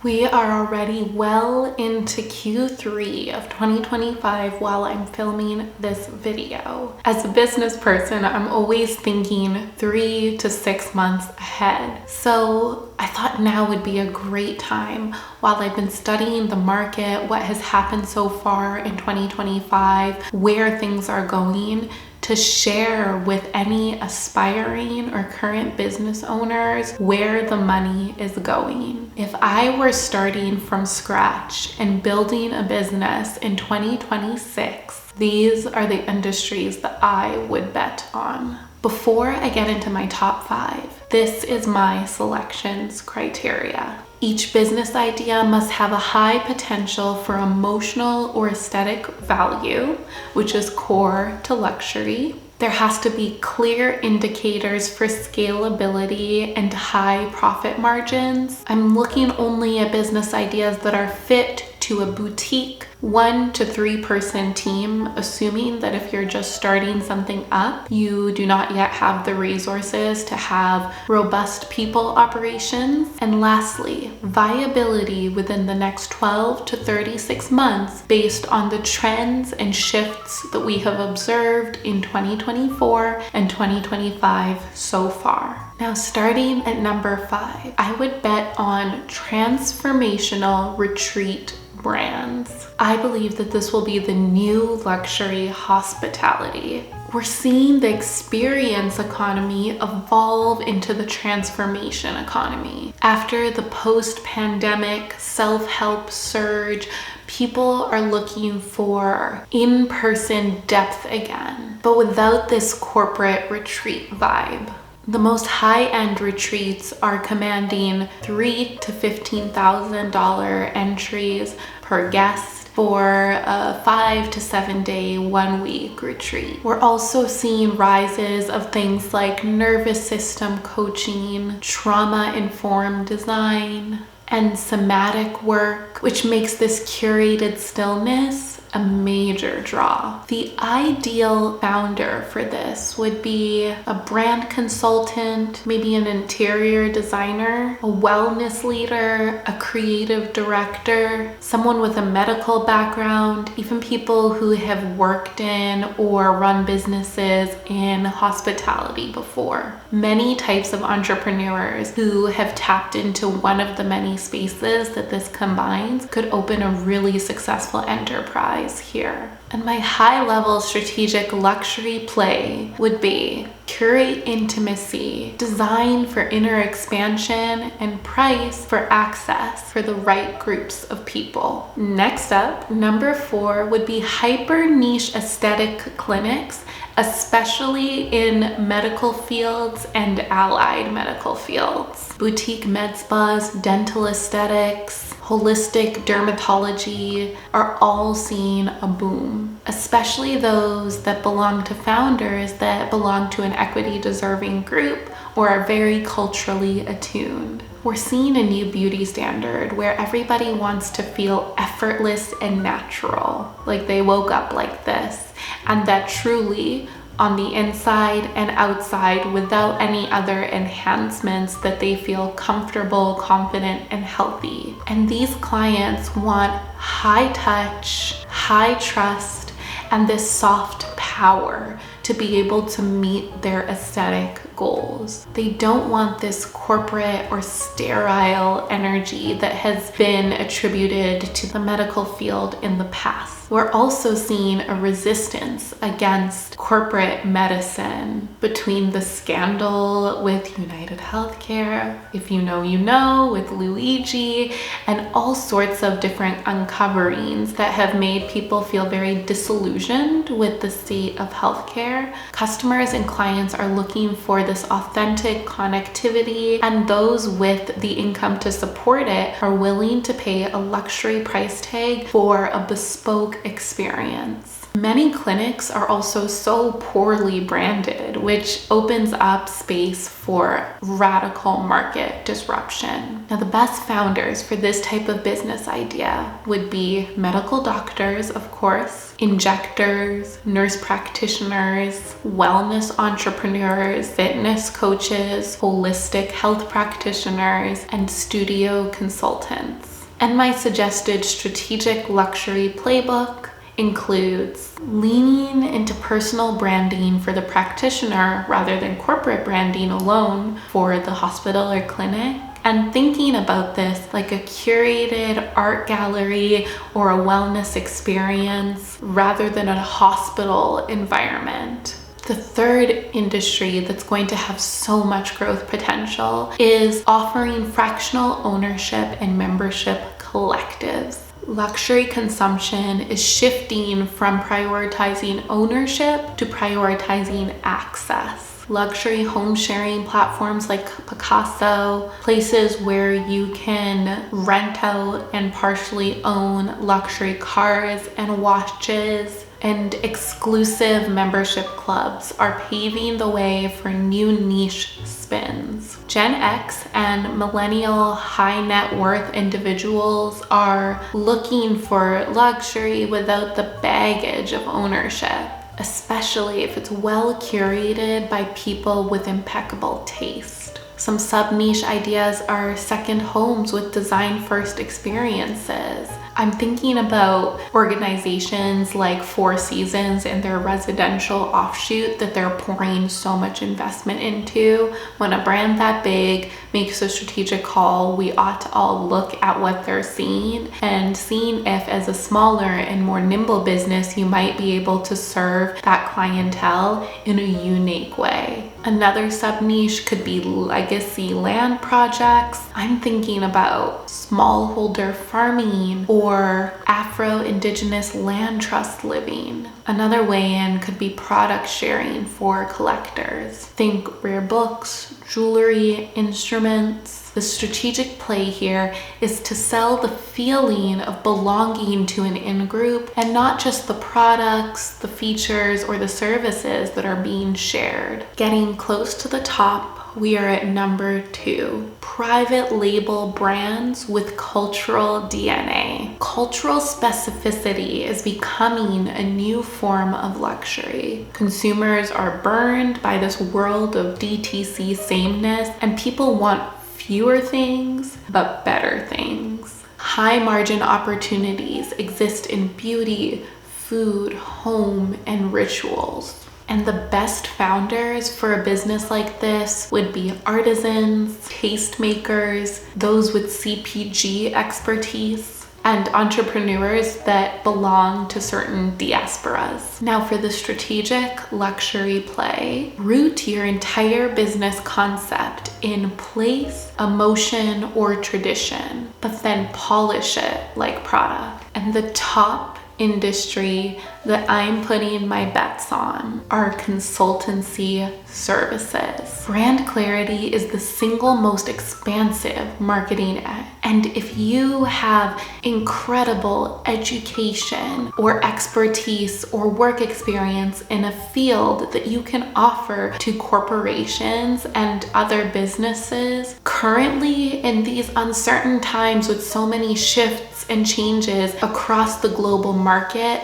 We are already well into Q3 of 2025 while I'm filming this video. As a business person, I'm always thinking 3 to 6 months ahead. So I thought now would be a great time while I've been studying the market, what has happened so far in 2025, where things are going, to share with any aspiring or current business owners where the money is going. If I were starting from scratch and building a business in 2026, these are the industries that I would bet on. Before I get into my top 5, this is my selections criteria. Each business idea must have a high potential for emotional or aesthetic value, which is core to luxury. There has to be clear indicators for scalability and high profit margins. I'm looking only at business ideas that are fit to a boutique 1 to 3 person team, assuming that if you're just starting something up, you do not yet have the resources to have robust people operations. And lastly, viability within the next 12 to 36 months based on the trends and shifts that we have observed in 2024 and 2025 so far. Now, starting at number 5, I would bet on transformational retreat brands. I believe that this will be the new luxury hospitality. We're seeing the experience economy evolve into the transformation economy. After the post-pandemic self-help surge, people are looking for in-person depth again, but without this corporate retreat vibe. The most high-end retreats are commanding $3,000 to $15,000 entries per guest for a 5 to 7 day, 1 week retreat. We're also seeing rises of things like nervous system coaching, trauma-informed design, and somatic work, which makes this curated stillness a major draw. The ideal founder for this would be a brand consultant, maybe an interior designer, a wellness leader, a creative director, someone with a medical background, even people who have worked in or run businesses in hospitality before. Many types of entrepreneurs who have tapped into one of the many spaces that this combines could open a really successful enterprise here. And my high-level strategic luxury play would be curate intimacy, design for inner expansion, and price for access for the right groups of people. Next up, number 4 would be hyper niche aesthetic clinics, especially in medical fields and allied medical fields. Boutique med spas, dental aesthetics, holistic dermatology are all seeing a boom, especially those that belong to founders that belong to an equity deserving group or are very culturally attuned. We're seeing a new beauty standard where everybody wants to feel effortless and natural, like they woke up like this, and that truly on the inside and outside, without any other enhancements, that they feel comfortable, confident, and healthy. And these clients want high touch, high trust, and this soft power to be able to meet their aesthetic goals. They don't want this corporate or sterile energy that has been attributed to the medical field in the past. We're also seeing a resistance against corporate medicine between the scandal with United Healthcare, if you know, you know, with Luigi, and all sorts of different uncoverings that have made people feel very disillusioned with the state of healthcare. Customers and clients are looking for this authentic connectivity, and those with the income to support it are willing to pay a luxury price tag for a bespoke experience. Many clinics are also so poorly branded, which opens up space for radical market disruption. Now, the best founders for this type of business idea would be medical doctors, of course, injectors, nurse practitioners, wellness entrepreneurs, fitness coaches, holistic health practitioners, and studio consultants. And my suggested strategic luxury playbook includes leaning into personal branding for the practitioner rather than corporate branding alone for the hospital or clinic, and thinking about this like a curated art gallery or a wellness experience rather than a hospital environment. The third industry that's going to have so much growth potential is offering fractional ownership and membership collectives. Luxury consumption is shifting from prioritizing ownership to prioritizing access. Luxury home sharing platforms like Pacaso, places where you can rent out and partially own luxury cars and watches, and exclusive membership clubs are paving the way for new niche spins. Gen X and millennial high net worth individuals are looking for luxury without the baggage of ownership, especially if it's well curated by people with impeccable taste. Some sub-niche ideas are second homes with design-first experiences. I'm thinking about organizations like Four Seasons and their residential offshoot that they're pouring so much investment into. When a brand that big makes a strategic call, we ought to all look at what they're seeing and seeing if, as a smaller and more nimble business, you might be able to serve that clientele in a unique way. Another sub-niche could be legacy land projects. I'm thinking about smallholder farming or Afro-Indigenous land trust living. Another way in could be product sharing for collectors. Think rare books, jewelry, instruments. The strategic play here is to sell the feeling of belonging to an in-group and not just the products, the features, or the services that are being shared. Getting close to the top, we are at number 2, private label brands with cultural DNA. Cultural specificity is becoming a new form of luxury. Consumers are burned by this world of DTC sameness, and people want fewer things, but better things. High margin opportunities exist in beauty, food, home, and rituals. And the best founders for a business like this would be artisans, tastemakers, those with CPG expertise, and entrepreneurs that belong to certain diasporas. Now for the strategic luxury play, root your entire business concept in place, emotion, or tradition, but then polish it like product. And the top industry that I'm putting my bets on are consultancy services. Brand clarity is the single most expansive marketing edge. And if you have incredible education or expertise or work experience in a field that you can offer to corporations and other businesses, currently in these uncertain times with so many shifts and changes across the global market,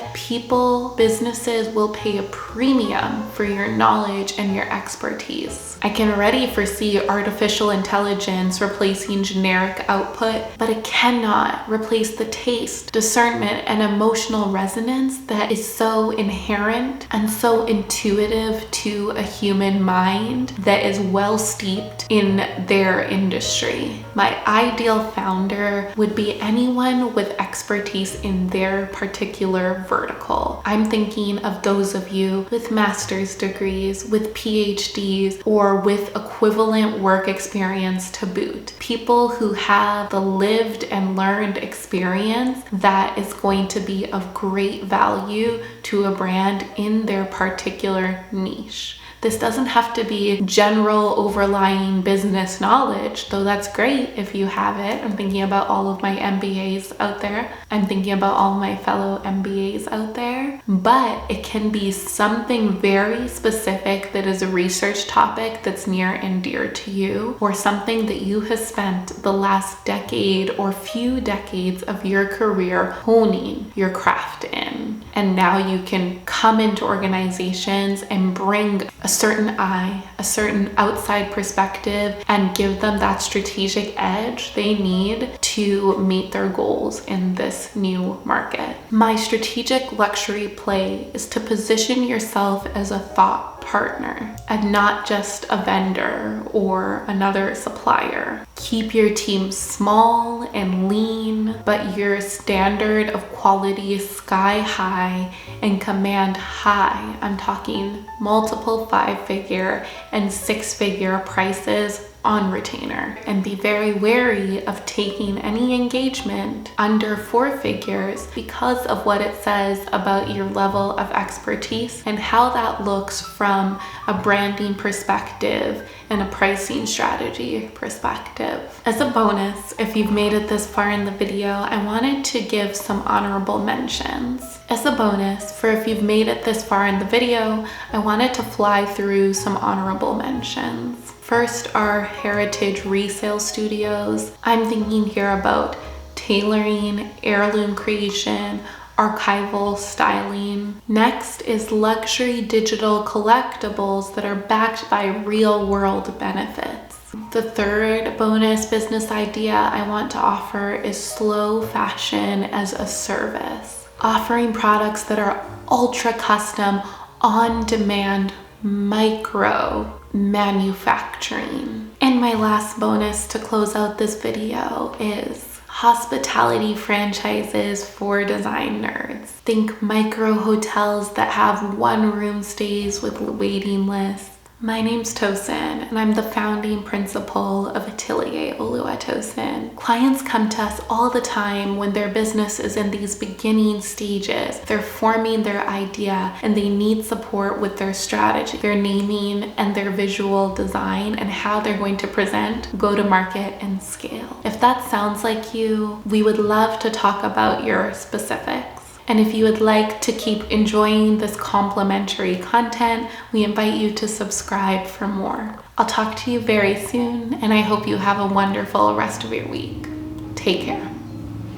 businesses will pay a premium for your knowledge and your expertise. I can already foresee artificial intelligence replacing generic output, but it cannot replace the taste, discernment, and emotional resonance that is so inherent and so intuitive to a human mind that is well steeped in their industry. My ideal founder would be anyone with expertise in their particular vertical. I'm thinking of those of you with master's degrees, with PhDs, or with equivalent work experience to boot. People who have the lived and learned experience that is going to be of great value to a brand in their particular niche. This doesn't have to be general overlying business knowledge, though that's great if you have it. I'm thinking about all of my MBAs out there. I'm thinking about all my fellow MBAs out there. But it can be something very specific that is a research topic that's near and dear to you, or something that you have spent the last decade or few decades of your career honing your craft in. And now you can come into organizations and bring a certain eye, a certain outside perspective, and give them that strategic edge they need to meet their goals in this new market. My strategic luxury play is to position yourself as a thought partner and not just a vendor or another supplier. Keep your team small and lean, but your standard of quality is sky high and command high. I'm talking multiple 5-figure and 6-figure prices on retainer, and be very wary of taking any engagement under 4 figures because of what it says about your level of expertise and how that looks from a branding perspective and a pricing strategy perspective. As a bonus, if you've made it this far in the video, I wanted to give some honorable mentions. As a bonus, for if you've made it this far in the video, I wanted to fly through some honorable mentions. First are heritage resale studios. I'm thinking here about tailoring, heirloom creation, archival styling. Next is luxury digital collectibles that are backed by real world benefits. The third bonus business idea I want to offer is slow fashion as a service, offering products that are ultra custom, on demand, micro manufacturing. And my last bonus to close out this video is hospitality franchises for design nerds. Think micro hotels that have one-room stays with waiting lists. My name's Tosin, and I'm the founding principal of Atelier Oluwatosin. Clients come to us all the time when their business is in these beginning stages. They're forming their idea and they need support with their strategy, their naming and their visual design, and how they're going to present, go to market, and scale. If that sounds like you, we would love to talk about your specifics. And if you would like to keep enjoying this complimentary content, we invite you to subscribe for more. I'll talk to you very soon, and I hope you have a wonderful rest of your week. Take care.